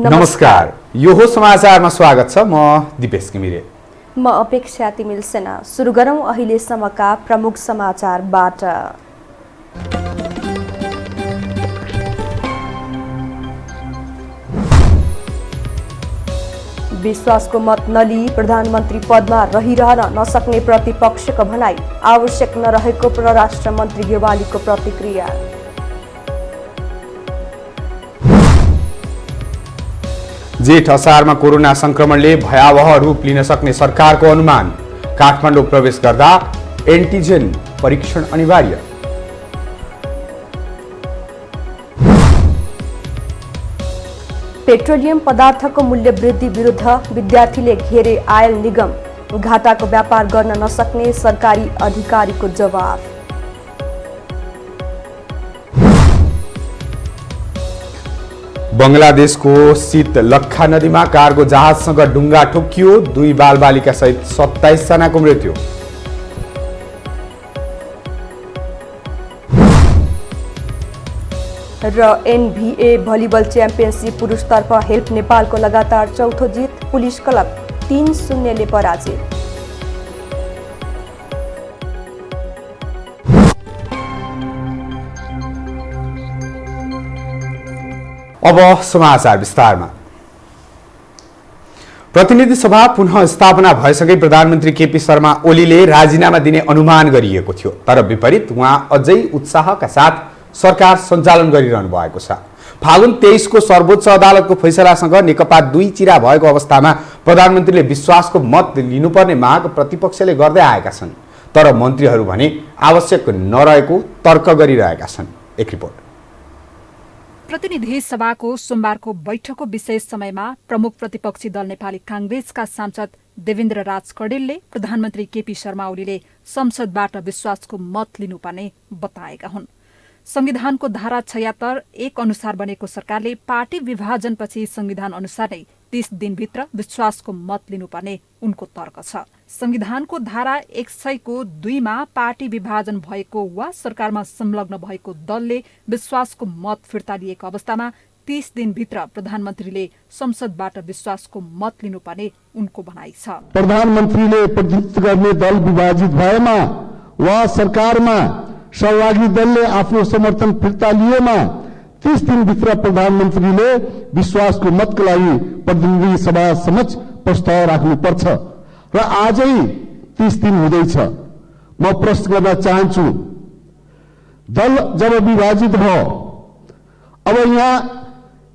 नमस्कार, यो हो समाचारमा स्वागत छ। म दिपेश घिमिरे। म अपेक्षा तिमिल सेना। सुरु गरौं अहिलेसम्मका प्रमुख समाचारबाट। विश्वासको मत नलिई प्रधानमन्त्री पदमा रहिरहन नसक्ने प्रतिपक्षको भनाई। आवश्यक नरहेको परराष्ट्र मन्त्री गेवालीको प्रतिक्रिया। जेठ असारमा कोरोना संक्रमणले भयावह रूप लिन सक्ने सरकारको अनुमान। काठमाडौँ प्रवेश गर्दा एन्टिजेन परीक्षण अनिवार्य। पेट्रोलियम पदार्थको मूल्य वृद्धि विरुद्ध विद्यार्थीले घेरे आयल निगम। घाटाको व्यापार गर्न नसक्ने सरकारी अधिकारीको जवाफ। बंगलादेशको शीतलक्खा नदीमा कार्गो जहाजसँग डुङ्गा ठोकियो। 2 बालबालिका सहित 27 जनाको मृत्यु। र एनभीए भलिबल च्याम्पियनसिप पुरुषतर्फ हेल्प नेपालको लगातार चौथो जित। पुलिस क्लब 3-0 ले पराजित। अब समाचार विस्तारमा। प्रतिनिधि सभा पुनः स्थापना भएसँगै प्रधानमन्त्री केपी शर्मा ओलीले राजीनामा दिने अनुमान गरिएको थियो, तर विपरीत उहाँ अझै उत्साहका साथ सरकार सञ्चालन गरिरहनु भएको छ। फागुन 23 को सर्वोच्च अदालतको फैसलासँग नेकपा 2 चिरा भएको अवस्थामा प्रधानमन्त्रीले विश्वासको मत लिनुपर्ने माग प्रतिपक्षले गर्दै आएका छन्, तर मन्त्रीहरू भने आवश्यक नरहेको तर्क गरिरहेका छन्। एक रिपोर्ट। प्रतिनिधि सभाको सोमबारको बैठकको विशेष समयमा प्रमुख प्रतिपक्षी दल नेपाली कांग्रेसका सांसद देवेन्द्र राज कडेलले प्रधानमन्त्री केपी शर्मा ओलीले संसदबाट विश्वासको मत लिनुपर्ने बताएका हुन्। संविधानको धारा 76(1) अनुसार बनेको सरकारले पार्टी विभाजनपछि संविधान अनुसार नै 30 दिनभित्र विश्वासको मत लिनुपर्ने उनको तर्क छ। संविधानको धारा 100(2) मा पार्टी विभाजन भएको वा सरकारमा संलग्न भएको दलले विश्वासको मत फिर्ता लिएको अवस्थामा 30 दिनभित्र प्रधानमन्त्रीले संसदबाट विश्वासको मत लिनुपर्ने उनको भनाइ छ। प्रधानमन्त्रीले प्रतिनिधित्व गर्ने दल विभाजित भएमा वा सरकारमा सहभागी दलले आफ्नो समर्थन फिर्ता लिएमा 30 दिनभित्र प्रधानमन्त्रीले विश्वासको मतका लागि प्रतिनिधि सभा समक्ष प्रस्ताव राख्नुपर्छ र आजै 30 दिन हुँदैछ। म प्रश्न गर्न चाहन्छु, दल जब विभाजित भयो, अब यहाँ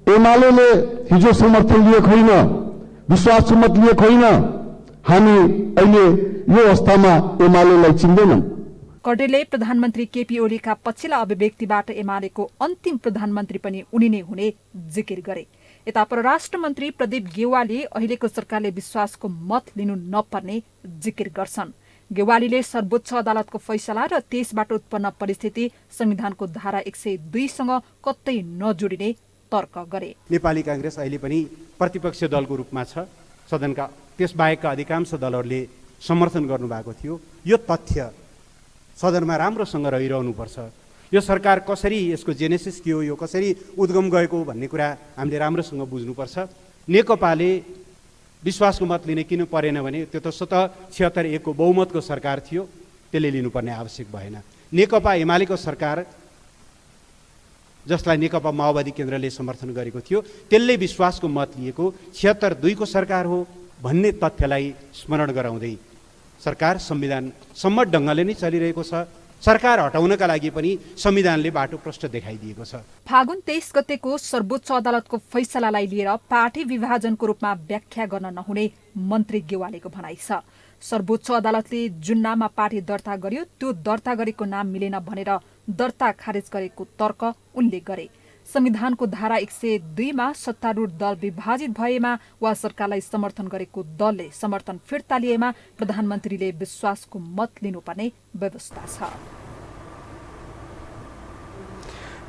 एमाले हिजो समर्थन लिएको होइन, विश्वासको मत लिएको होइन, हामी अहिले यो अवस्थामा एमालेलाई चिन्दैनौँ। कडेलले प्रधानमन्त्री केपी ओलीका पछिल्ला अभिव्यक्तिबाट एमालेको अन्तिम प्रधानमन्त्री पनि उनी नै हुने जिकिर गरे। यता परराष्ट्र मन्त्री प्रदीप गेवाली अहिलेको सरकारले विश्वासको मत लिनु नपर्ने जिकिर गर्छन्। गेवालीले सर्वोच्च अदालतको फैसला र त्यसबाट उत्पन्न परिस्थिति संविधानको धारा 102 सँग कतै नजोडिने तर्क गरे। नेपाली कांग्रेस अहिले पनि प्रतिपक्ष दलको रूपमा छ। सदनका त्यसबाहेकका अधिकांश दलहरूले समर्थन गर्नुभएको थियो। यो तथ्य सदनमा राम्रोसँग रहिरहनुपर्छ। यो सरकार कसरी, यसको जेनेसिस के हो, यो कसरी उद्गम गएको भन्ने कुरा हामीले राम्रोसँग बुझ्नुपर्छ। नेकपाले विश्वासको मत लिने किन परेन भने त्यो त स्वतः 76(1) को बहुमतको सरकार थियो, त्यसले लिनुपर्ने आवश्यक भएन। नेकपा एमालेको सरकार जसलाई नेकपा माओवादी केन्द्रले समर्थन गरेको थियो, त्यसले विश्वासको मत लिएको 76(2) को सरकार हो भन्ने तथ्यलाई स्मरण गराउँदै सरकार संविधान सम्मत ढङ्गले नै चलिरहेको छ। सरकार हटाउनका लागि पनि संविधानले बाटो प्रष्ट देखाइदिएको छ। फागुन 23 गतेको सर्वोच्च अदालतको फैसलालाई लिएर पार्टी विभाजनको रूपमा व्याख्या गर्न नहुने मन्त्री गेवालीको भनाइ छ। सर्वोच्च अदालतले जुन नाममा पार्टी दर्ता गर्यो त्यो दर्ता गरेको नाम मिलेन भनेर दर्ता खारेज गरेको तर्क उनले गरे। संविधानको धारा 102 मा सत्तारूढ दल विभाजित भएमा वा सरकारलाई समर्थन गरेको दलले समर्थन फिर्ता लिएमा प्रधानमन्त्रीले विश्वासको मत लिनुपर्ने व्यवस्था छ।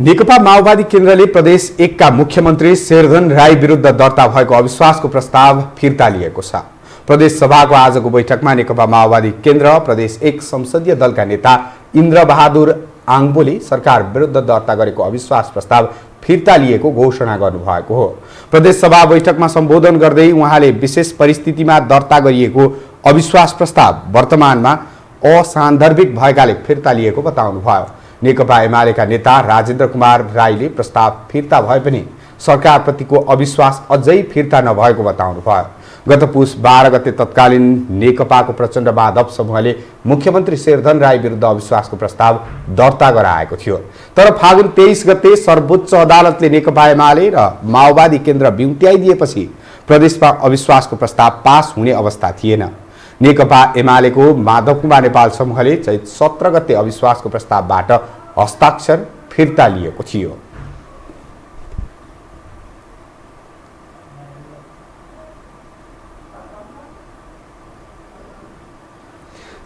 नेकपा माओवादी केन्द्रले प्रदेश 1 का मुख्यमन्त्री शेरधन राई विरुद्ध दर्ता भएको अविश्वासको प्रस्ताव फिर्ता लिएको छ। प्रदेश सभाको आजको बैठकमा नेकपा माओवादी केन्द्र प्रदेश 1 संसदीय दलका नेता इन्द्रबहादुर आङबोले सरकार विरुद्ध दर्ता गरेको अविश्वास प्रस्ताव फिर्ता लिएको घोषणा गर्नुभएको हो। प्रदेशसभा बैठकमा सम्बोधन गर्दै उहाँले विशेष परिस्थितिमा दर्ता गरिएको अविश्वास प्रस्ताव वर्तमानमा असान्दर्भिक भएकाले फिर्ता लिएको बताउनुभयो। नेकपा एमालेका नेता राजेन्द्र कुमार राईले प्रस्ताव फिर्ता भए पनि सरकारप्रतिको अविश्वास अझै फिर्ता नभएको बताउनुभयो। गत पुस 12 गते तत्कालीन नेकपाको प्रचण्ड माधव समूहले मुख्यमन्त्री शेरधन राई विरुद्ध अविश्वासको प्रस्ताव दर्ता गराएको थियो। तर फागुन 23 गते सर्वोच्च अदालतले नेकपा एमाले र माओवादी केन्द्र बिउत्याइदिएपछि प्रदेशमा अविश्वासको प्रस्ताव पास हुने अवस्था थिएन। नेकपा एमालेको माधव कुमार नेपाल समूहले चैत 17 गते अविश्वासको प्रस्तावबाट हस्ताक्षर फिर्ता लिएको थियो।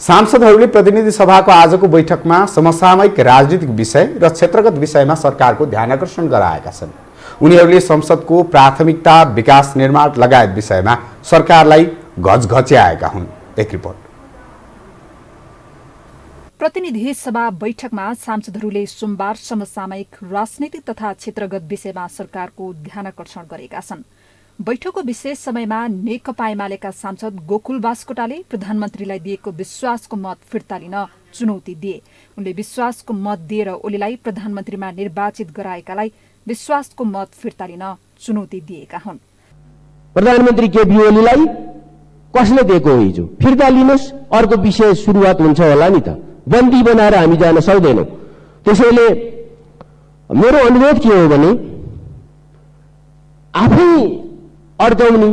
सांसदहरूले प्रतिनिधि सभाको आजको बैठकमा समसामयिक राजनीतिक विषय र क्षेत्रगत विषयमा सरकारको ध्यानकर्षण गराएका छन्। उनीहरूले संसदको प्राथमिकता, विकास निर्माण लगायत विषयमा सरकारलाई घचघच्याएका हुन्। एक रिपोर्ट। प्रतिनिधि सभा बैठकमा सांसदहरूले सोमबार समसामयिक राजनीतिक तथा क्षेत्रगत विषयमा सरकारको ध्यानकर्षण गरेका छन्। बैठकको विशेष समयमा नेकपा एमालेका सांसद गोकुल बास्कोटाले प्रधानमन्त्रीलाई दिएको विश्वासको मत फिर्ता लिन चुनौती दिए। उनले विश्वासको मत दिएर ओलीलाई प्रधानमन्त्रीमा निर्वाचित गराएकालाई विश्वासको मत फिर्ता लिन चुनौती दिएका हुन्। प्रधानमन्त्री केपी ओलीलाई कसले दिएको हो हिजो? फिर्ता लिनुहोस्, अर्को विषय सुरुवात हुन्छ होला नि त। बन्दी बनाएर हामी जान सक्दैनौँ। त्यसैले मेरो अनुरोध के हो भने आफै अड्काउने,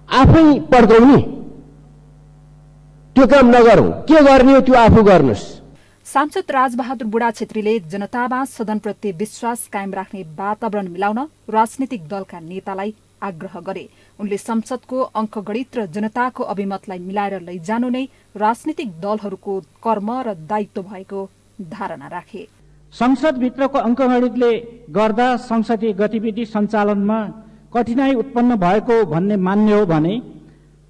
आफै पड्काउने त्यो काम नगरौं। के गर्ने हो त्यो आफू गर्नुहोस्। सांसद राजबहादुर बुढा छेत्रीले जनतामा सदनप्रति विश्वास कायम राख्ने वातावरण मिलाउन राजनीतिक दलका नेतालाई आग्रह गरे। उनले संसदको अंकगणित र जनताको अभिमतलाई मिलाएर लैजानु नै राजनीतिक दलहरूको कर्म र दायित्व भएको धारणा राखे। संसदभित्रको अंकगणितले गर्दा संसदीय गतिविधि सञ्चालनमा कठिनाई उत्पन्न भएको भन्ने मान्य हो भने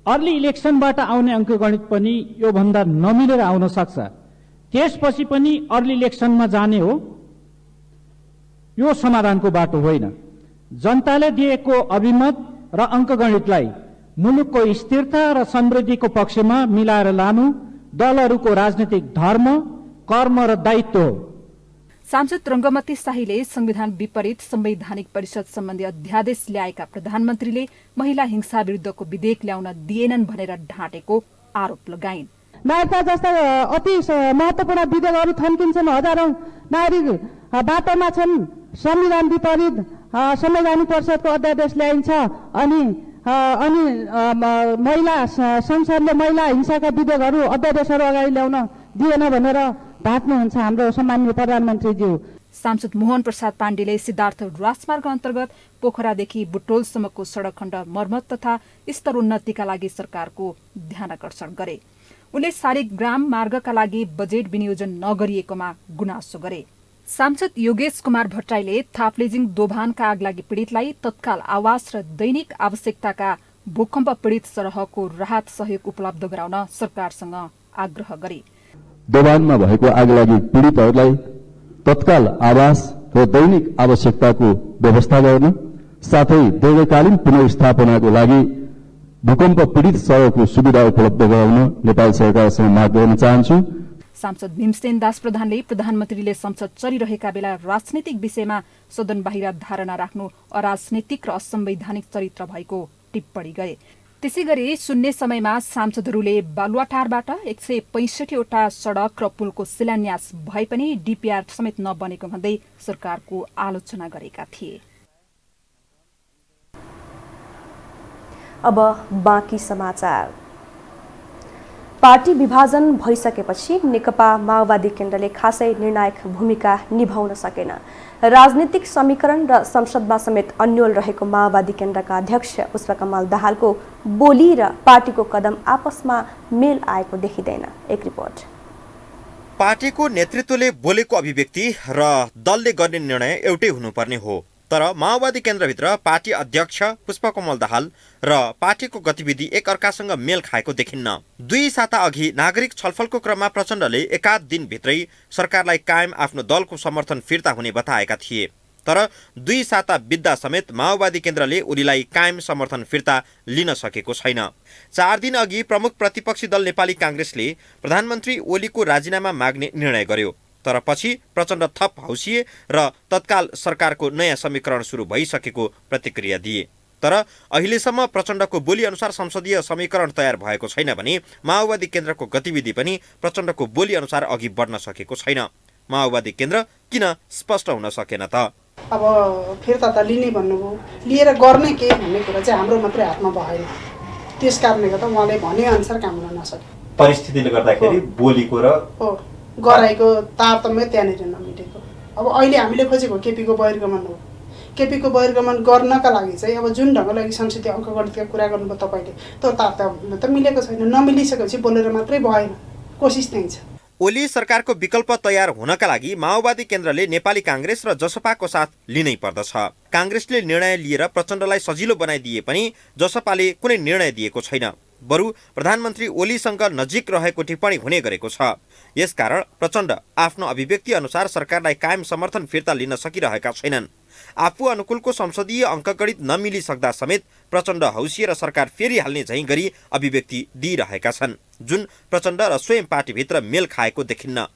अर्ली इलेक्सनबाट आउने अंकगणित पनि यो भन्दा नमिलेर आउन सक्छ। त्यसपछि पनि अर्ली इलेक्सनमा जाने हो, यो समाधानको बाटो होइन। जनताले दिएको अभिमत र अंकगणितलाई मुलुकको स्थिरता र समृद्धिको पक्षमा मिलाएर लानु दलहरूको राजनीतिक धर्म, कर्म र दायित्व हो। सांसद रंगमती शाहीले संविधान विपरीत संवैधानिक परिषद सम्बन्धी अध्यादेश ल्याएका प्रधानमन्त्रीले महिला हिंसा विरुद्धको विधेयक ल्याउन दिएनन् भनेर ढाँटेको आरोप लगाइन्। नागरिकता जस्ता अति महत्वपूर्ण विधेयकहरू थन्किन्छन्। हजारौं नागरिक बाटोमा छन्। संविधान विपरीत संवैधानिक परिषदको अध्यादेश ल्याइन्छ अनि महिला संसदले महिला हिंसाका विधेयकहरू अध्यादेशहरू अगाडि ल्याउन दिएन भनेर ढाँट्नुहुन्छ हाम्रो सम्माननीय प्रधानमन्त्रीज्यू। सांसद मोहन प्रसाद पाण्डेले सिद्धार्थ राजमार्ग अन्तर्गत पोखरादेखि बुटोलसम्मको सड़क खण्ड मर्मत तथा स्तरोन्नतिका लागि सरकारको ध्यानकर्षण गरे। उनले शालिग्राम मार्गका लागि बजेट विनियोजन नगरिएकोमा गुनासो गरे। सांसद योगेश कुमार भट्टराईले थाप्लेजिङ दोभानका आगलागी पीड़ितलाई तत्काल आवास र दैनिक आवश्यकताका भूकम्प पीड़ित सरहको राहत सहयोग उपलब्ध गराउन सरकारसँग आग्रह गरे। दोभानमा भएको आगलागी पीड़ितहरूलाई तत्काल आवास र दैनिक आवश्यकताको व्यवस्था गर्न साथै दीर्घकालीन पुनर्स्थापनाको लागि भूकम्प पीड़ित सरहको सुविधा उपलब्ध गराउन नेपाल सरकारसँग माग गर्न चाहन्छु। सांसद भीमसेन दास प्रधानले प्रधानमन्त्रीले संसद चलिरहेका बेला राजनीतिक विषयमा सदन बाहिर धारणा राख्नु अराजनीतिक र असंवैधानिक चरित्र भएको टिप्पणी गरे। त्यसैगरी शून्य समयमा सांसदहरूले बालुवाटारबाट 165 वटा सड़क र पुलको शिलान्यास भए पनि डीपीआर समेत नबनेको भन्दै सरकारको आलोचना गरेका थिए। अब बाँकी समाचार। पार्टी विभाजन भइसकेपछि नेकपा माओवादी केन्द्रले खासै निर्णायक भूमिका निभाउन सकेन। राजनीतिक समीकरण र संसदमा समेत अन्यल रहेको माओवादी केन्द्रका अध्यक्ष पुष्पकमल दाहालको बोली र पार्टीको कदम आपसमा मेल आएको देखिँदैन। एक रिपोर्ट। पार्टीको नेतृत्वले बोलेको अभिव्यक्ति र दलले गर्ने निर्णय एउटै हुनुपर्ने हो, तर माओवादी केन्द्रभित्र पार्टी अध्यक्ष पुष्पकमल दाहाल र पार्टीको गतिविधि एक अर्कासँग मेल खाएको देखिन्न। 2 साता अघि नागरिक छलफलको क्रममा प्रचण्डले एकाध दिनभित्रै सरकारलाई कायम आफ्नो दलको समर्थन फिर्ता हुने बताएका थिए। तर 2 साता बित्दा समेत माओवादी केन्द्रले ओलीलाई कायम समर्थन फिर्ता लिन सकेको छैन। 4 दिन अघि प्रमुख प्रतिपक्षी दल नेपाली काङ्ग्रेसले प्रधानमन्त्री ओलीको राजीनामा माग्ने निर्णय गर्यो। तर पछि प्रचण्ड थप हौसिए र तत्काल सरकारको नयाँ समीकरण सुरु भइसकेको प्रतिक्रिया दिए। तर अहिलेसम्म प्रचण्डको बोली अनुसार संसदीय समीकरण तयार भएको छैन भने माओवादी केन्द्रको गतिविधि पनि प्रचण्डको बोली अनुसार अघि बढ्न सकेको छैन। माओवादी केन्द्र किन स्पष्ट हुन सकेन त? अब फिर्ता त लिने भन्नुभयो, लिएर गर्ने के भन्ने कुरा चाहिँ हाम्रो मात्रै हातमा भएन। त्यस कारणले गर्दा उहाँले भने अनुसार काम गर्न नसके। परिस्थितिले गर्दाखेरि बोलीको र गराइको तारतम्य त्यहाँनिर नमिटेको। अब अहिले हामीले खोजेको केपीको बहिर्गमन हो। केपीको बहिर्गमन गर्नका लागि चाहिँ अब जुन ढङ्गले लागि संसदीय अङ्कगणितका कुरा गर्नुभयो तपाईँले, त्यो तारतम्य त मिलेको छैन। नमिलिसकेपछि बोलेर मात्रै भएन, कोसिस त्यही छ। ओली सरकारको विकल्प तयार हुनका लागि माओवादी केन्द्रले नेपाली काङ्ग्रेस र जसपाको साथ लिनै पर्दछ। काङ्ग्रेसले निर्णय लिएर प्रचण्डलाई सजिलो बनाइदिए पनि जसपाले कुनै निर्णय दिएको छैन। बरु प्रधानमन्त्री ओलीसँग नजिक रहेको टिप्पणी हुने गरेको छ। यसकारण प्रचण्ड आफ्नो अभिव्यक्ति अनुसार सरकारलाई कायम समर्थन फिर्ता लिन सकिरहेका छैनन्। आफू अनुकूलको संसदीय अङ्कगणित नमिलिसक्दा समेत प्रचण्ड हौसिएर सरकार फेरि हाल्ने झैँ गरी अभिव्यक्ति दिइरहेका छन्, जुन प्रचण्ड र स्वयं पार्टीभित्र मेल खाएको देखिन्न।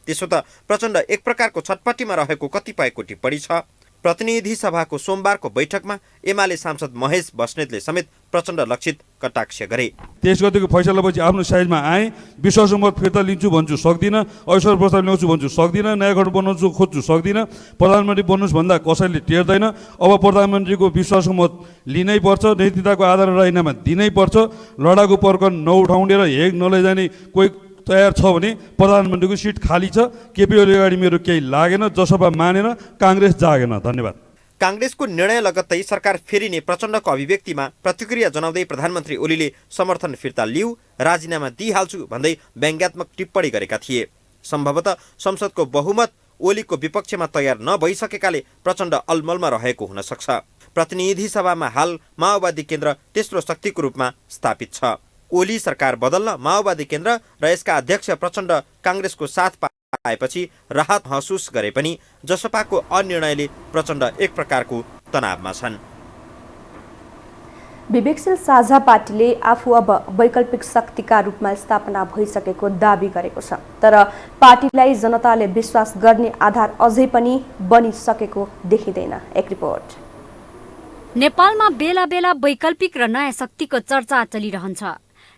त्यसो त प्रचण्ड एक प्रकारको छटपट्टिमा रहेको कतिपयको टिप्पणी छ। प्रतिनिधि सभाको सोमबारको बैठकमा एमाले सांसद महेश बस्नेतले समेत प्रचण्ड लक्षित कटाक्ष गरे। 23 गतेको फैसलापछि आफ्नो साइजमा आएँ, विश्वासको मत फिर्ता लिन्छु भन्छु सक्दिनँ, अवसर प्रस्ताव ल्याउँछु भन्छु सक्दिनँ, नयाँ गठबन्धन बनाउँछु खोज्छु सक्दिनँ, प्रधानमन्त्री बन्नुहोस् भन्दा कसैले टेर्दैन। अब प्रधानमन्त्रीको विश्वासको मत लिनै पर्छ, नैतिकताको आधार राजीनामा दिनै पर्छ। लडाकु पर्कन नउठाउने र हेग नलैजाने कोही तयार छ भने प्रधानमन्त्रीको सिट खाली छ। केपी ओली अगाडि मेरो केही लागेन, जसपा मानेन, काङ्ग्रेस जागेन। धन्यवाद। काङ्ग्रेसको निर्णय लगत्तै सरकार फेरिने प्रचण्डको अभिव्यक्तिमा प्रतिक्रिया जनाउँदै प्रधानमन्त्री ओलीले समर्थन फिर्ता लिऊ, राजीनामा दिइहाल्छु भन्दै व्यङ्ग्यात्मक टिप्पणी गरेका थिए। सम्भवतः संसदको बहुमत ओलीको विपक्षमा तयार नभइसकेकाले प्रचण्ड अलमलमा रहेको हुन सक्छ। प्रतिनिधि सभामा हाल माओवादी केन्द्र तेस्रो शक्तिको रूपमा स्थापित छ। ओली सरकार बदल्न माओवादी केन्द्र र यसका अध्यक्ष प्रचण्ड काङ्ग्रेसको साथ पाएपछि राहत महसुस गरे पनि जसपाको अनिर्णयले प्रचण्ड एक प्रकारको तनावमा छन्। विवेकशील साझा पार्टीले आफू अब वैकल्पिक शक्तिका रूपमा स्थापना भइसकेको दावी गरेको छ। तर पार्टीलाई जनताले विश्वास गर्ने आधार अझै पनि बनिसकेको देखिँदैन। एक रिपोर्ट। नेपालमा बेला बेला वैकल्पिक र नयाँ शक्तिको चर्चा चलिरहन्छ।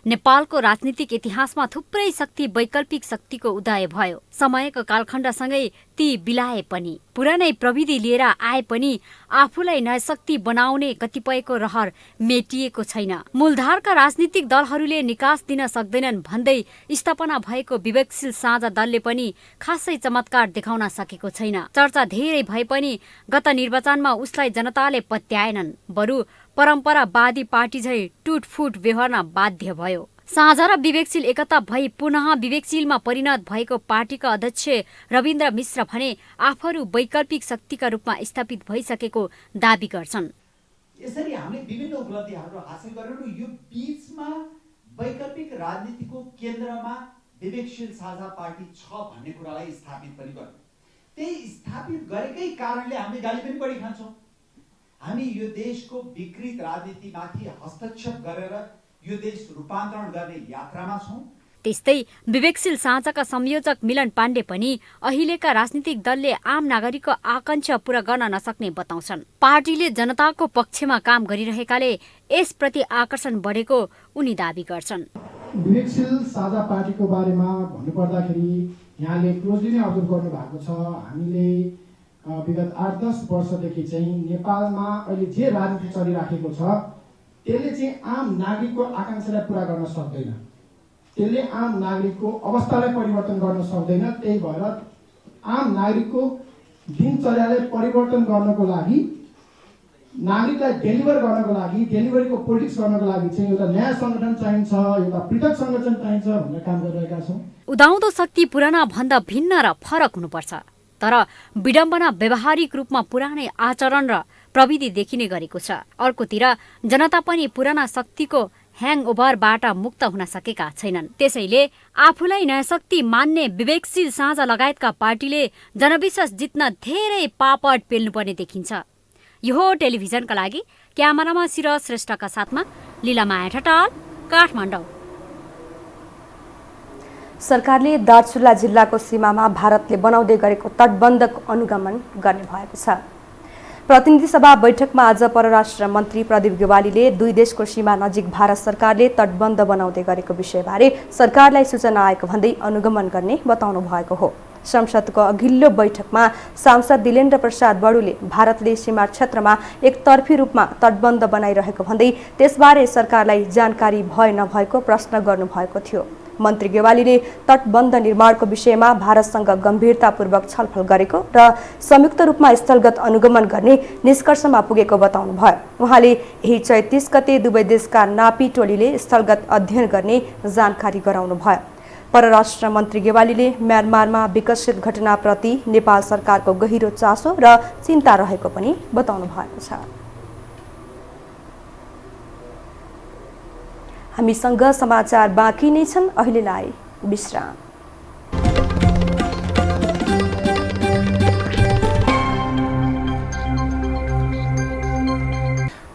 नेपालको राजनीतिक इतिहासमा थुप्रै शक्ति वैकल्पिक शक्तिको उदय भयो। समयको कालखण्डसँगै ती बिलाए पनि, पुरानै प्रविधि लिएर आए पनि आफूलाई नयाँ शक्ति बनाउने कतिपयको रहर मेटिएको छैन। मूलधारका राजनीतिक दलहरूले निकास दिन सक्दैनन् भन्दै स्थापना भएको विवेकशील साझा दलले पनि खासै चमत्कार देखाउन सकेको छैन। चर्चा धेरै भए पनि गत निर्वाचनमा उसलाई जनताले पत्याएनन्, बरु परम्परावादी पार्टी झै टुटफुट व्यवहारमा बाध्य भयो। साझा र विवेकशील एकता भई पुनः विवेकशीलमा परिणत भएको पार्टीका अध्यक्ष रविन्द्र मिश्र भने आफूहरू वैकल्पिक शक्तिका रूपमा स्थापित भइसकेको दावी गर्छन्। यसरी हामीले विभिन्न उपलब्धिहरू हासिल गरेर यो बीचमा वैकल्पिक राजनीतिको केन्द्रमा विवेकशील साझा पार्टी छ भन्ने कुरालाई स्थापित पनि गर्यो। त्यही स्थापित गरेकै कारणले हामीले गाली पनि बढी खान्छौँ। हामी यो देशको विकृत राजनीतिमाथि हस्तक्षेप गरेर यो देश रूपान्तरण गर्ने यात्रामा छौँ। त्यस्तै विवेकशील साझाका संयोजक मिलन पाण्डे पनि अहिलेका राजनीतिक दलले आम नागरिकको आकांक्षा पूरा गर्न नसक्ने बताउँछन्। पार्टीले जनताको पक्षमा काम गरिरहेकाले यसप्रति आकर्षण बढेको उनी दावी गर्छन्। विवेकशील साझा पार्टीको बारेमा भन्नुपर्दाखेरि यहाँले क्लोजली नै अब्जर्भ गर्नु भएको छ। हामीले विगत 8-10 वर्षदेखि चाहिँ नेपालमा अहिले जे राजनीति चलिराखेको छ त्यसले चाहिँ आम नागरिकको आकांक्षालाई पूरा गर्न सक्दैन, त्यसले आम नागरिकको अवस्थालाई परिवर्तन गर्न सक्दैन। त्यही भएर आम नागरिकको दिनचर्यालाई परिवर्तन गर्नको लागि, नागरिकलाई डेलिभर गर्नको लागि, डेलिभरीको पोलिटिक्स गर्नको लागि चाहिँ एउटा नयाँ संगठन चाहिन्छ, एउटा पृथक संगठन चाहिन्छ भनेर काम गरिरहेका छौँ। उदाउँदो शक्ति पुराना भन्दा भिन्न र फरक हुनुपर्छ। तर विडम्बना व्यवहारिक रूपमा पुरानै आचरण र प्रविधि देखिने गरेको छ। अर्कोतिर जनता पनि पुराना शक्तिको ह्याङओभरबाट मुक्त हुन सकेका छैनन्। त्यसैले आफूलाई नयाँ शक्ति मान्ने विवेकशील साझा लगायतका पार्टीले जनविश्वास जित्न धेरै पापड पेल्नुपर्ने देखिन्छ। यो हो टेलिभिजनका लागि क्यामेरामा सिरज श्रेष्ठका साथमा लीलामाया ठटाल, काठमाडौँ। सरकारले दार्चुला जिल्लाको सीमामा भारतले बनाउँदै गरेको तटबन्धको अनुगमन गर्ने भएको छ। प्रतिनिधि सभा बैठकमा आज परराष्ट्र मन्त्री प्रदीप गेवालीले दुई देशको सीमा नजिक भारत सरकारले तटबन्ध बनाउँदै गरेको विषयबारे सरकारलाई सूचना आएको भन्दै अनुगमन गर्ने बताउनु भएको हो। संसदको अघिल्लो बैठकमा सांसद दिलेन्द्र प्रसाद बडुले भारतले सीमा क्षेत्रमा एकतर्फी रूपमा तटबन्ध बनाइरहेको भन्दै त्यसबारे सरकारलाई जानकारी भए नभएको प्रश्न गर्नुभएको थियो। मन्त्री गेवालीले तटबन्ध निर्माणको विषयमा भारतसँग गम्भीरतापूर्वक छलफल गरेको र संयुक्त रूपमा स्थलगत अनुगमन गर्ने निष्कर्षमा पुगेको बताउनुभयो। उहाँले यही 34 गते दुवै देशका नापी टोलीले स्थलगत अध्ययन गर्ने जानकारी गराउनुभयो। परराष्ट्र मन्त्री गेवालीले म्यानमारमा विकसित घटनाप्रति नेपाल सरकारको गहिरो चासो र चिन्ता रहेको पनि बताउनु भएको छ। हामीसँग समाचार बाँकी नै छन्, अहिलेलाई विश्राम।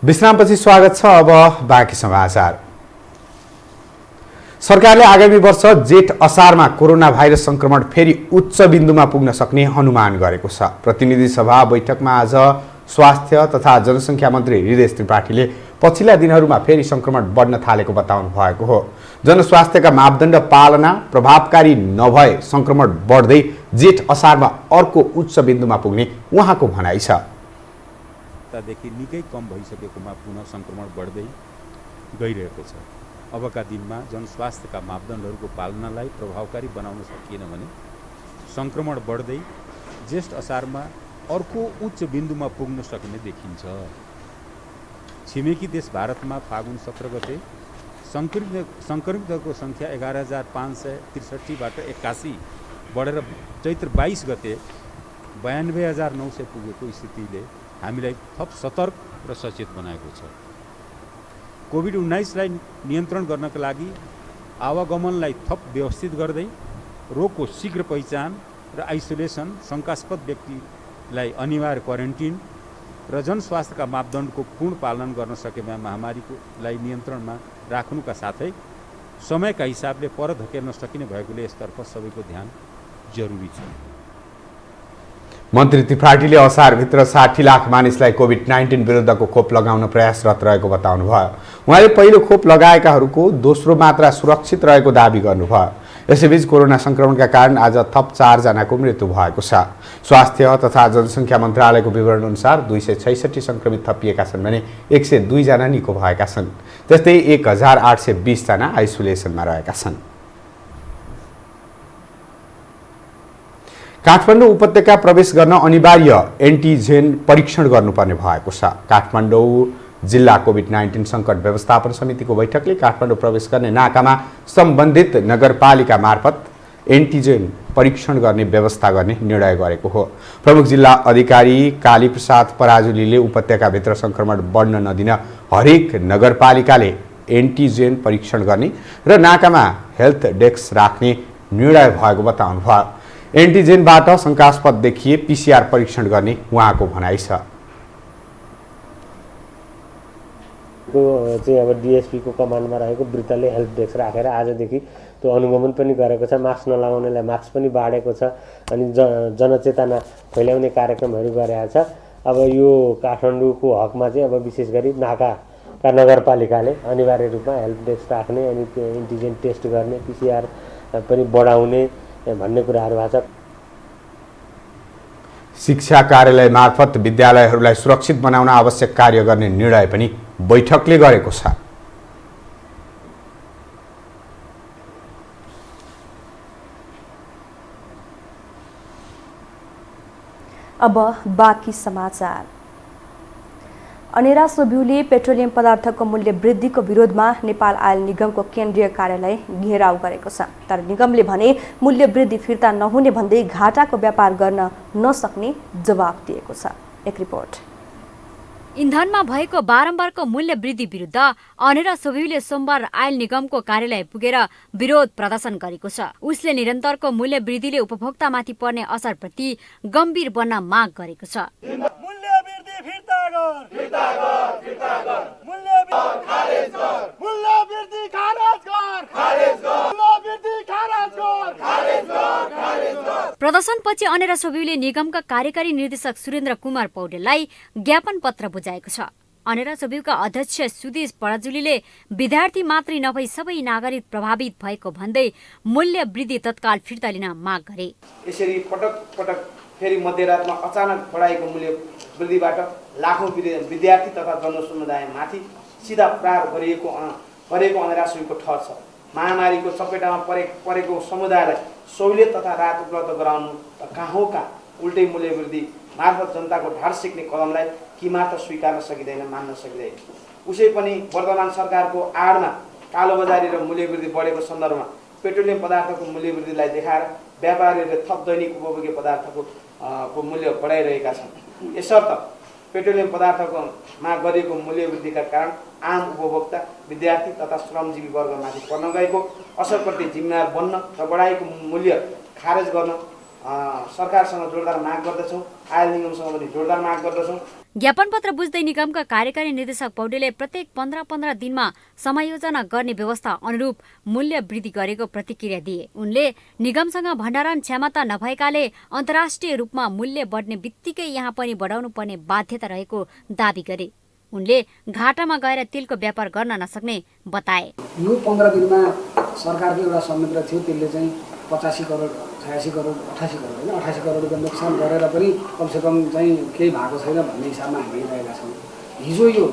विश्रामपछि स्वागत छ। अब बाँकी समाचार। सरकारले आगामी वर्ष जेठ असारमा कोरोना भाइरस संक्रमण फेरि उच्च बिन्दुमा पुग्न सक्ने अनुमान गरेको छ। प्रतिनिधि सभा बैठकमा आज स्वास्थ्य तथा जनसङ्ख्या मन्त्री हृदय त्रिपाठीले पछिल्ला दिनहरूमा फेरि संक्रमण बढ्न थालेको बताउनु भएको हो। जनस्वास्थ्यका मापदण्ड पालना प्रभावकारी नभए संक्रमण बढ्दै जेठ असारमा अर्को उच्च बिन्दुमा पुग्ने उहाँको भनाइ छ। देखि निकै कम भइसकेकोमा पुनः संक्रमण बढ्दै गइरहेको छ। अबका दिनमा जनस्वास्थ्यका मापदण्डहरूको पालनालाई प्रभावकारी बनाउन सकिएन भने संक्रमण बढ्दै जेठ असारमा अर्को उच्च बिन्दुमा पुग्न सक्ने देखिन्छ। छिमेकी देश भारतमा फागुन 17 गते संक्रमितहरूको सङ्ख्या 11,563बाट 81 बढेर चैत्र 22 गते 92,900 पुगेको स्थितिले हामीलाई थप सतर्क र सचेत बनाएको छ। कोभिड-19 लाई नियन्त्रण गर्नका लागि आवागमनलाई थप व्यवस्थित गर्दै रोगको शीघ्र पहिचान र आइसोलेसन, शङ्कास्पद व्यक्तिलाई अनिवार्य क्वारेन्टिन र जनस्वास्थ्यका मापदण्डको पूर्ण पालन गर्न सकेमा महामारीलाई नियन्त्रणमा राख्नुका साथै समयका हिसाबले पर धकेल्न सकिने भएकोले यसतर्फ सबैको ध्यान जरुरी छ। मन्त्री त्रिपाठीले असारभित्र 60 लाख मानिसलाई कोभिड-19 विरुद्धको खोप लगाउन प्रयासरत रहेको बताउनु भयो। उहाँले पहिलो खोप लगाएकाहरूको दोस्रो मात्रा सुरक्षित रहेको दावी गर्नुभयो। यसैबीच कोरोना संक्रमणका कारण आज थप 4 जनाको मृत्यु भएको छ। स्वास्थ्य तथा जनसङ्ख्या मन्त्रालयको विवरण अनुसार 266 संक्रमित थपिएका छन् भने 102 जना निको भएका छन्। त्यस्तै 1820 जना आइसोलेसनमा रहेका छन्। काठमाडौँ उपत्यका प्रवेश गर्न अनिवार्य एन्टिजेन परीक्षण गर्नुपर्ने भएको छ। काठमाडौँ जिल्ला कोभिड-19 सङ्कट व्यवस्थापन समितिको बैठकले काठमाडौँ प्रवेश गर्ने नाकामा सम्बन्धित नगरपालिका मार्फत एन्टिजेन परीक्षण गर्ने व्यवस्था गर्ने निर्णय गरेको हो। प्रमुख जिल्ला अधिकारी कालीप्रसाद पराजुलीले उपत्यकाभित्र संक्रमण बढ्न नदिन हरेक नगरपालिकाले एन्टिजेन परीक्षण गर्ने र नाकामा हेल्थ डेस्क राख्ने निर्णय भएको बताउनु भयो। एन्टिजेनबाट शङ्कास्पद देखिए पीसीआर परीक्षण गर्ने उहाँको भनाइ छ। चाहिँ अब डीएसपी को कमान्डमा रहेको वृत्तले हेल्प डेस्क राखेर आजदेखि त्यो अनुगमन पनि गरेको छ। मास्क नलाउनेलाई मास्क पनि बाँडेको छ अनि जनचेतना फैलाउने कार्यक्रमहरू गरेको छ। अब यो काठमाडौँको हकमा चाहिँ अब विशेष गरी नाकाका नगरपालिकाले अनिवार्य रूपमा हेल्प डेस्क राख्ने अनि त्यो एन्टिजेन टेस्ट गर्ने, पीसीआर पनि बढाउने भन्ने कुराहरू भएको छ। शिक्षा कार्यालय मार्फत विद्यालयहरूलाई सुरक्षित बनाउन आवश्यक कार्य गर्ने निर्णय पनि बैठकले गरेको छ। अब बाँकी समाचार। अनेरा सोब्यूले पेट्रोलियम पदार्थको मूल्य वृद्धिको विरोधमा नेपाल आयल निगमको केन्द्रीय कार्यालय घेराउ गरेको छ। तर निगमले भने मूल्य वृद्धि फिर्ता नहुने भन्दै घाटाको व्यापार गर्न नसक्ने जवाफ दिएको छ। एक रिपोर्ट। इन्धनमा भएको बारम्बारको मूल्य वृद्धि विरुद्ध अनेरा सोभिले सोमबार आयल निगमको कार्यालय पुगेर विरोध प्रदर्शन गरेको छ। उसले निरन्तरको मूल्य वृद्धिले उपभोक्तामाथि पर्ने असरप्रति गम्भीर बन्न माग गरेको छ। प्रदर्शनपछि अनेरा सोभिले निगमका कार्यकारी निर्देशक सुरेन्द्र कुमार पौडेललाई ज्ञापन पत्र बुझाएको छ। अनेरा सोभिका अध्यक्ष सुदेश पराजुलीले विद्यार्थी मात्रै नभई सबै नागरिक प्रभावित भएको भन्दै मूल्य वृद्धि तत्काल फिर्ता लिन माग गरे। यसरी पटक पटक फेरि मध्यरातमा अचानक बढाएको मूल्य वृद्धिबाट लाखौं विद्यार्थी तथा जनसमुदायमाथि सिधा प्रहार गरेको अनेरा सोभिको ठहर छ। महामारीको चपेटामा परेको समुदायलाई सहुलियत तथा राहत उपलब्ध गराउनु त कहाँ हो कहाँ, उल्टै मूल्य वृद्धि मार्फत जनताको ढाड सिक्ने कदमलाई कि मात्र स्वीकार्न सकिँदैन, मान्न सकिँदैन। उसै पनि वर्तमान सरकारको आडमा कालोबजारी र मूल्य वृद्धि बढेको सन्दर्भमा पेट्रोलियम पदार्थको मूल्य वृद्धिलाई देखाएर व्यापारीहरूले थप दैनिक उपभोग्य पदार्थको मूल्य बढाइरहेका छन्। यसर्थ पेट्रोलियम पदार्थमा गरिएको मूल्य वृद्धिका कारण आम उपभोक्ता, विद्यार्थी तथा श्रमजीवी वर्गमाथि पर्न गएको असरप्रति जिम्मेवार बन्न र बढाएको मूल्य खारेज गर्न सरकारसँग जोरदार माग गर्दछौँ। आयल निगमसँग पनि जोरदार माग गर्दछौँ। ज्ञापन पत्र बुझ्दै निगमका कार्यकारी निर्देशक पौडेलले प्रत्येक 15-15 दिनमा समायोजना गर्ने व्यवस्था अनुरूप मूल्य वृद्धि गरेको प्रतिक्रिया दिए। उनले निगमसँग भण्डारण क्षमता नभएकाले अन्तर्राष्ट्रिय रूपमा मूल्य बढ्ने बित्तिकै यहाँ पनि बढाउनु पर्ने बाध्यता रहेको दावी गरे। उनले घाटामा गएर तेलको व्यापार गर्न नसक्ने बताए। यो 15 दिनमा सरकारको एउटा संयन्त्र थियो, त्यसले चाहिँ 85 करोड 86 करोड 88 करोड होइन 88 करोड रुपियाँ नोक्सान गरेर पनि कमसेकम चाहिँ केही भएको छैन भन्ने हिसाबमा हामी हेरिरहेका छौँ। हिजो यो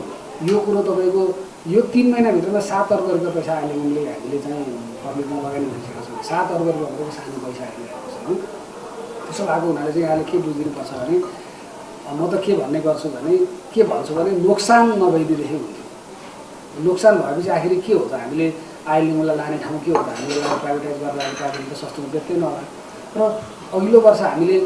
कुरो तपाईँको यो 3 महिनाभित्रमा 7 अर्ब रुपियाँ पैसा अहिले हामीले चाहिँ पब्लिकमा लगानी गरिसकेका छौँ। 7 अर्ब रुपियाँ भनेको सानो पैसा आइरहेको छ। त्यसो भएको हुनाले चाहिँ यहाँले के बुझिदिनुपर्छ भने म त के भन्छु भने नोक्सान नभइदिएदेखि हुन्थ्यो। नोक्सान भएपछि आखिर के हो त, हामीले आयल निगमलाई लाने ठाउँ के हो त, हामीले प्राइभेटाइज गरेर प्राइभेट त सस्तो बेच्दैन होला। र अघिल्लो वर्ष हामीले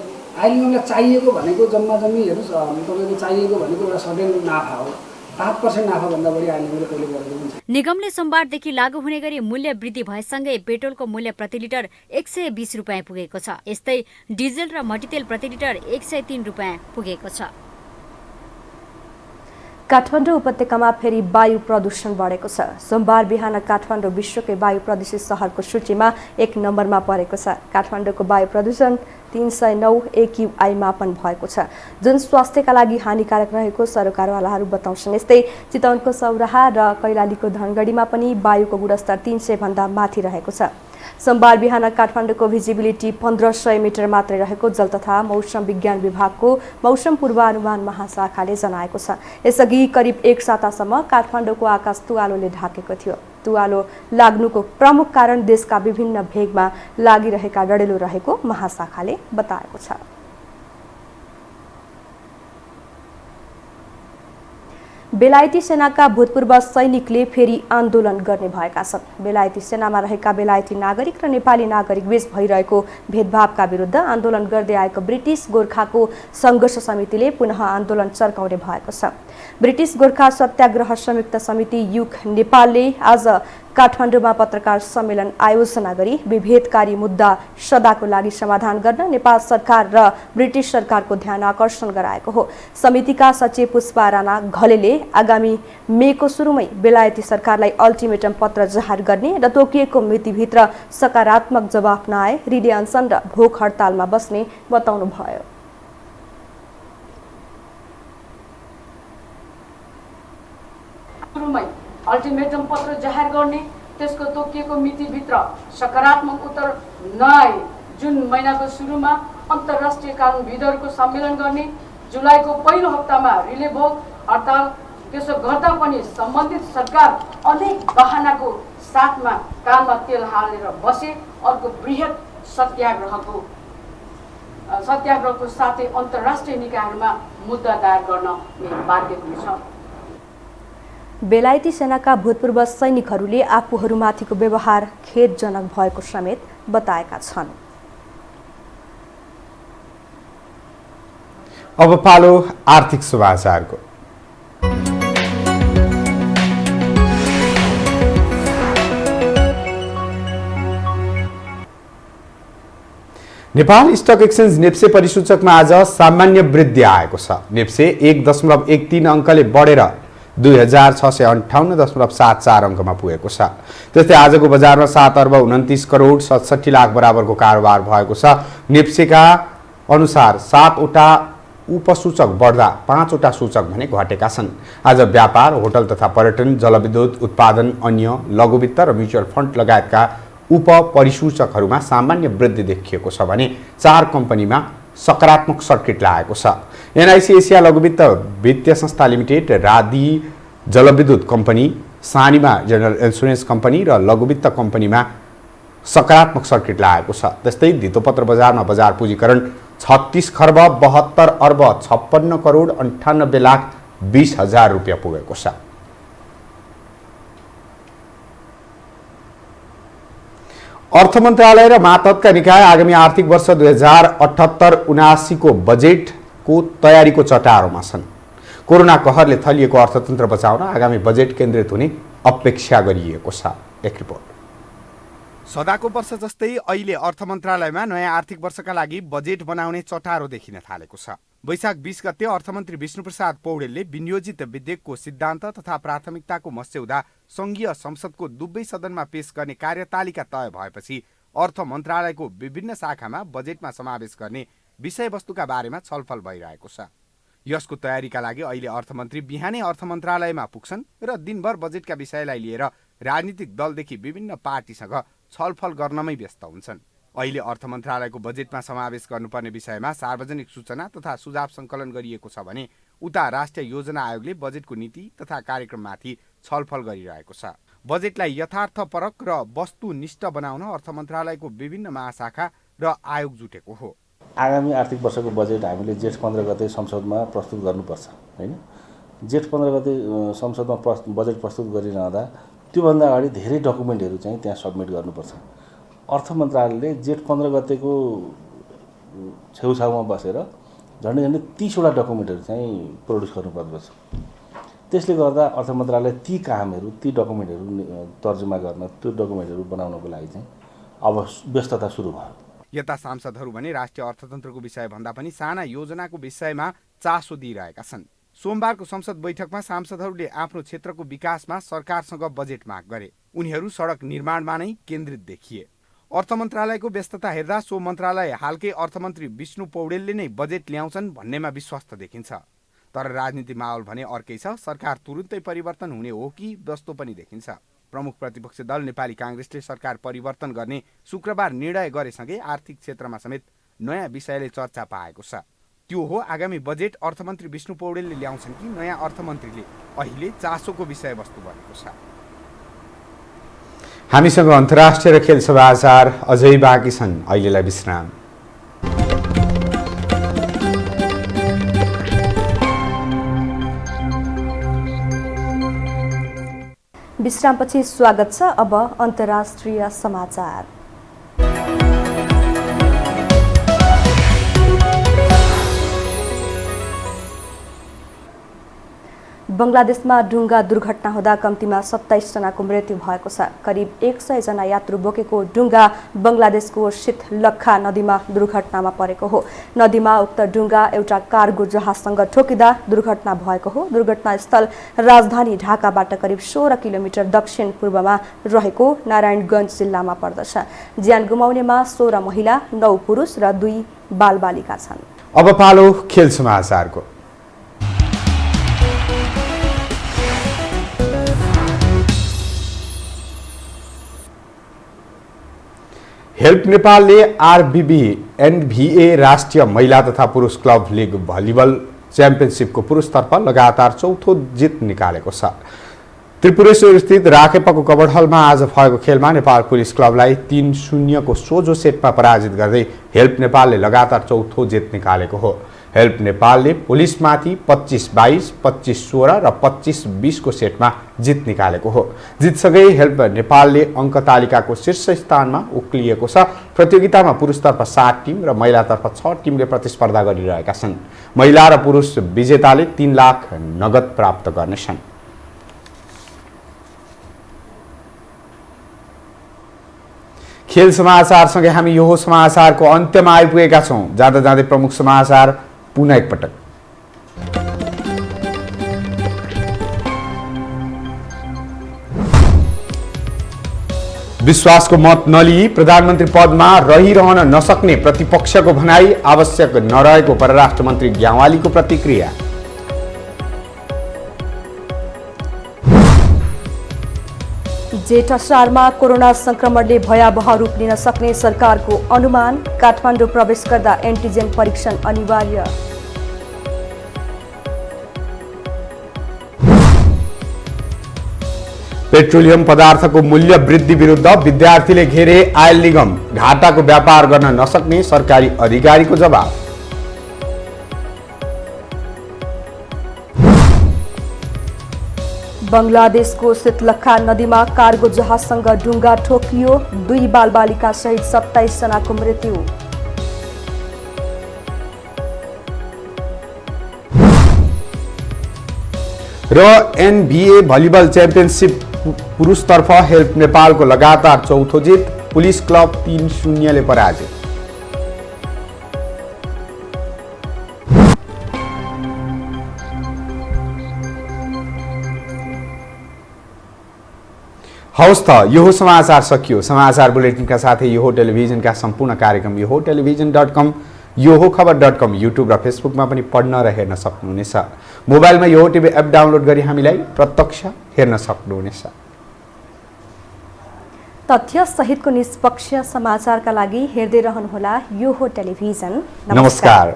आयल निगमलाई चाहिएको भनेको जम्मा हेर्नुहोस् तपाईँको चाहिएको भनेको एउटा सर्टेन नाफा हो। 5% नाफाभन्दा बढी आयल निगमले कहिले गरेको पनि छैन। निगमले सोमबारदेखि लागू हुने गरी मूल्य वृद्धि भएसँगै पेट्रोलको मूल्य प्रति लिटर 120 रुपियाँ पुगेको छ। यस्तै डिजेल र मट्टीतेल प्रति लिटर 103 रुपियाँ पुगेको छ। काठमाडौँ उपत्यकामा फेरि वायु प्रदूषण बढेको छ। सोमबार बिहान काठमाडौँ विश्वकै वायु प्रदूषित शहरको सूचीमा 1 नम्बरमा परेको छ। काठमाडौँको वायु प्रदूषण 309 AQI मापन भएको छ, जुन स्वास्थ्यका लागि हानिकारक रहेको सरकारवालाहरू बताउँछन्। यस्तै चितवनको सौराहा र कैलालीको धनगढीमा पनि वायुको गुणस्तर 300 भन्दा माथि रहेको छ। सोमबार बिहान काठमाडौँको भिजिबिलिटी 1500 मिटर मात्रै रहेको जल तथा मौसम विज्ञान विभागको मौसम पूर्वानुमान महाशाखाले जनाएको छ। यसअघि करिब 1 सातासम्म काठमाडौँको आकाश तुवालोले ढाकेको थियो। तुवालो लाग्नुको प्रमुख कारण देशका विभिन्न भेगमा लागिरहेका डढेलो रहेको महाशाखाले बताएको छ। बेलायती सेनाका भूतपूर्व सैनिकले फेरि आन्दोलन गर्ने भएका छन्। बेलायती सेनामा रहेका बेलायती नागरिक र नेपाली नागरिक बीच भइरहेको भेदभावका विरुद्ध आन्दोलन गर्दै आएको ब्रिटिस गोर्खाको सङ्घर्ष समितिले पुनः आन्दोलन चर्काउने भएको छ। ब्रिटिस गोर्खा सत्याग्रह संयुक्त समिति युग नेपालले आज काठमाडौँमा पत्रकार सम्मेलन आयोजना गरी विभेदकारी मुद्दा सदाको लागि समाधान गर्न नेपाल सरकार र ब्रिटिस सरकारको ध्यान आकर्षण गराएको हो। समितिका सचिव पुष्पा राणा घलेले आगामी मेको सुरुमै बेलायती सरकारलाई अल्टिमेटम पत्र जाहेर गर्ने र तोकिएको मितिभित्र सकारात्मक जवाफ नआए रिले अनसन र भोक हडतालमा बस्ने बताउनु भयो। अल्टिमेटम पत्र जाहेर गर्ने, त्यसको तोकिएको मितिभित्र सकारात्मक उत्तर नआए जुन महिनाको सुरुमा अन्तर्राष्ट्रिय कानुनविदहरूको सम्मेलन गर्ने, जुलाईको पहिलो हप्तामा रिले भोक हडताल, त्यसो गर्दा पनि सम्बन्धित सरकार अनेक बहानाको साथमा कानमा तेल हालेर बसे, अर्को बृहत सत्याग्रहको साथै अन्तर्राष्ट्रिय निकायहरूमा मुद्दा दायर गर्न बाध्य हुनेछ। बेलायती सेनाका भूतपूर्व सैनिकहरूले आफूहरूमाथिको व्यवहार खेदजनक भएको समेत बताएका छन्। अब पालो आर्थिक समाचारको। नेपाल स्टक एक्सचेन्ज नेप्से परिसूचकमा आज सामान्य वृद्धि आएको छ। नेप्से 1.13 अङ्कले बढेर 2658.74 अङ्कमा पुगेको छ। त्यस्तै आजको बजारमा 7 अर्ब 29 करोड 67 लाख बराबरको कारोबार भएको छ। नेप्सेका अनुसार 7वटा उपसूचक बढ्दा 5वटा सूचक भने घटेका छन्। आज व्यापार, होटल तथा पर्यटन, जलविद्युत उत्पादन, अन्य, लघुवित्त र म्युचुअल फन्ड लगायतका उप परिसूचकहरूमा सामान्य वृद्धि देखिएको छ भने 4 कम्पनीमा सकारात्मक सर्किट लागेको छ। एनआइसी एसिया लघुवित्त वित्तीय संस्था लिमिटेड, राधी जलविद्युत company, Sanima general insurance company र लघुवित्त कम्पनीमा सकारात्मक सर्किट लागेको छ। त्यस्तै धितोपत्र बजारमा बजार पुँजीकरण 36 खर्ब 72 अर्ब 56 करोड 98 लाख 20 हजार रुपियाँ पुगेको छ। अर्थ मन्त्रालय र मातहतका निकाय आगामी आर्थिक वर्ष 2078-79 को बजेटको तयारीको चटारोमा छन्। कोरोना कहरले थलिएको अर्थतन्त्र बचाउन आगामी बजेट केन्द्रित हुने अपेक्षा गरिएको छ। एक रिपोर्ट। सदाको वर्ष जस्तै अहिले अर्थ मन्त्रालयमा नयाँ आर्थिक वर्षका लागि बजेट बनाउने चटारो देखिन थालेको छ। वैशाख 20 गते अर्थमन्त्री विष्णुप्रसाद पौडेलले विनियोजित विधेयकको सिद्धान्त तथा प्राथमिकताको मस्यौदा संघीय संसदको दुवै सदनमा पेश गर्ने कार्यतालिका तय भएपछि अर्थ मन्त्रालयको विभिन्न शाखामा बजेटमा समावेश गर्ने विषयवस्तुका बारेमा छलफल भइरहेको छ। यसको तयारीका लागि अहिले अर्थमन्त्री बिहानै अर्थ मन्त्रालयमा पुग्छन् र दिनभर बजेटका विषयलाई लिएर राजनीतिक दलदेखि विभिन्न पार्टीसँग छलफल गर्नमै व्यस्त हुन्छन्। अहिले अर्थ मन्त्रालयको बजेटमा समावेश गर्नुपर्ने विषयमा सार्वजनिक सूचना तथा सुझाव सङ्कलन गरिएको छ भने उता राष्ट्रिय योजना आयोगले बजेटको नीति तथा कार्यक्रममाथि छलफल गरिरहेको छ। बजेटलाई यथार्थपरक र वस्तुनिष्ठ बनाउन अर्थ मन्त्रालयको विभिन्न महाशाखा र आयोग जुटेको हो। आगामी आर्थिक वर्षको बजेट हामीले जेठ 15 गते संसदमा प्रस्तुत गर्नुपर्छ हैन। जेठ 15 गते संसदमा बजेट प्रस्तुत गरिरहँदा त्योभन्दा अगाडि धेरै डकुमेन्टहरू चाहिँ त्यहाँ सबमिट गर्नुपर्छ। अर्थ मन्त्रालयले जेठ 15 गतेको छेउछाउमा बसेर झन्डै 30 वटा डकुमेन्टहरू चाहिँ प्रड्युस गर्नुपर्दछ। त्यसले गर्दा अर्थ मन्त्रालय ती कामहरू, ती डकुमेन्टहरू तर्जुमा गर्न, त्यो डकुमेन्टहरू बनाउनको लागि चाहिँ अब व्यस्तता सुरु भयो। यता सांसदहरू भने राष्ट्रिय अर्थतन्त्रको विषय भन्दा पनि साना योजनाको विषयमा चासो दिइरहेका छन्। सोमबारको संसद बैठकमा सांसदहरूले आफ्नो क्षेत्रको विकासमा सरकारसँग बजेट माग गरे। उनीहरू सडक निर्माणमा नै केन्द्रित देखिए। अर्थ मन्त्रालयको व्यस्तता हेर्दा सो मन्त्रालय हालकै अर्थमन्त्री विष्णु पौडेलले नै बजेट ल्याउँछन् भन्नेमा विश्वास देखिन्छ। तर राजनीति माहौल भने अर्कै छ। सरकार तुरुन्तै परिवर्तन हुने हो कि जस्तो पनि देखिन्छ। प्रमुख प्रतिपक्षी दल नेपाली काङ्ग्रेसले सरकार परिवर्तन गर्ने शुक्रबार निर्णय गरेसँगै आर्थिक क्षेत्रमा समेत नयाँ विषयले चर्चा पाएको छ। त्यो हो आगामी बजेट अर्थमन्त्री विष्णु पौडेलले ल्याउँछन् कि नयाँ अर्थमन्त्रीले अहिले चासोको विषयवस्तु बनेको छ। हामीसँग अन्तर्राष्ट्रिय र खेल समाचार अझै बाँकी छन्। अहिलेलाई विश्राम। विश्रामपछि स्वागत छ। अब अन्तर्राष्ट्रिय समाचार। बङ्गलादेशमा डुङ्गा दुर्घटना हुँदा कम्तीमा 27 जनाको मृत्यु भएको छ। करिब 100 जना यात्रु बोकेको डुङ्गा बङ्गलादेशको शीतलक्खा नदीमा दुर्घटनामा परेको हो। नदीमा उक्त डुङ्गा एउटा कार्गो जहाजसँग ठोकिँदा दुर्घटना भएको हो। दुर्घटनास्थल राजधानी ढाकाबाट करिब 16 किलोमिटर दक्षिण पूर्वमा रहेको नारायणगञ्ज जिल्लामा पर्दछ। ज्यान गुमाउनेमा 16 महिला, 9 पुरुष र 2 बालबालिका छन्। अब पालो खेल समाचारको। हेल्प नेपालले आरबीबी एनभीए राष्ट्रिय महिला तथा पुरुष क्लब लिग भलिबल च्याम्पियनसिपको पुरुषतर्फ लगातार चौथो जित निकालेको छ। त्रिपुरेश्वर स्थित राखेपाको कबड हलमा आज भएको खेलमा नेपाल पुलिस क्लबलाई 3-0 को सोझो सेटमा पराजित गर्दै हेल्प नेपालले लगातार चौथो जित निकालेको हो। हेल्प नेपालले पुलिसमाथि 25-22, 25-16 र 25-20 को सेटमा जित निकालेको हो। जितसँगै हेल्प नेपालले अङ्क तालिकाको शीर्ष स्थानमा उक्लिएको छ। प्रतियोगितामा पुरुषतर्फ 7 टिम र महिलातर्फ 6 टिमले प्रतिस्पर्धा गरिरहेका छन्। महिला र पुरुष विजेताले 3 लाख नगद प्राप्त गर्नेछन्। खेल समाचारसँगै हामी यो समाचारको अन्त्यमा आइपुगेका छौँ। जाँदा जाँदै प्रमुख समाचार पुनः एकपटक। विश्वासको मत नलिई प्रधानमन्त्री पदमा रहिरहन नसक्ने प्रतिपक्षको भनाई, आवश्यक नरहेको परराष्ट्र मन्त्री ग्यावालीको प्रतिक्रिया। जेठ असारमा कोरोना संक्रमणले भयावह रूप लिन सक्ने सरकारको अनुमान, काठमाडौँ प्रवेश गर्दा एन्टिजेन परीक्षण अनिवार्य। पेट्रोलियम पदार्थको मूल्य वृद्धि विरुद्ध विद्यार्थीले घेरे आयल निगम, घाटाको व्यापार गर्न नसक्ने सरकारी अधिकारीको जवाब। बंगलादेशको शीतलखा नदीमा कार्गो जहाजसँग डुङ्गा ठोकियो, 2 बालबालिका सहित 27 जनाको मृत्यु। र एनबीए भलिबल च्याम्पियनसिप पुरुषतर्फ हेल्प नेपालको लगातार चौथो जित, पुलिस क्लब 3-0 पराजित। हवस् त, यो समाचार सकियो। समाचार बुलेटिनका साथै यो टेलिभिजनका सम्पूर्ण कार्यक्रम यो टेलिभिजन.com, यो खबर.com, युट्युब र फेसबुकमा पनि पढ्न र हेर्न सक्नुहुनेछ। मोबाइलमा यो टिभी एप डाउनलोड गरी हामीलाई प्रत्यक्ष हेर्न सक्नुहुनेछ। तथ्य सहितको निष्पक्ष समाचारका लागि हेर्दै रहनुहोला यो टेलिभिजन। नमस्कार।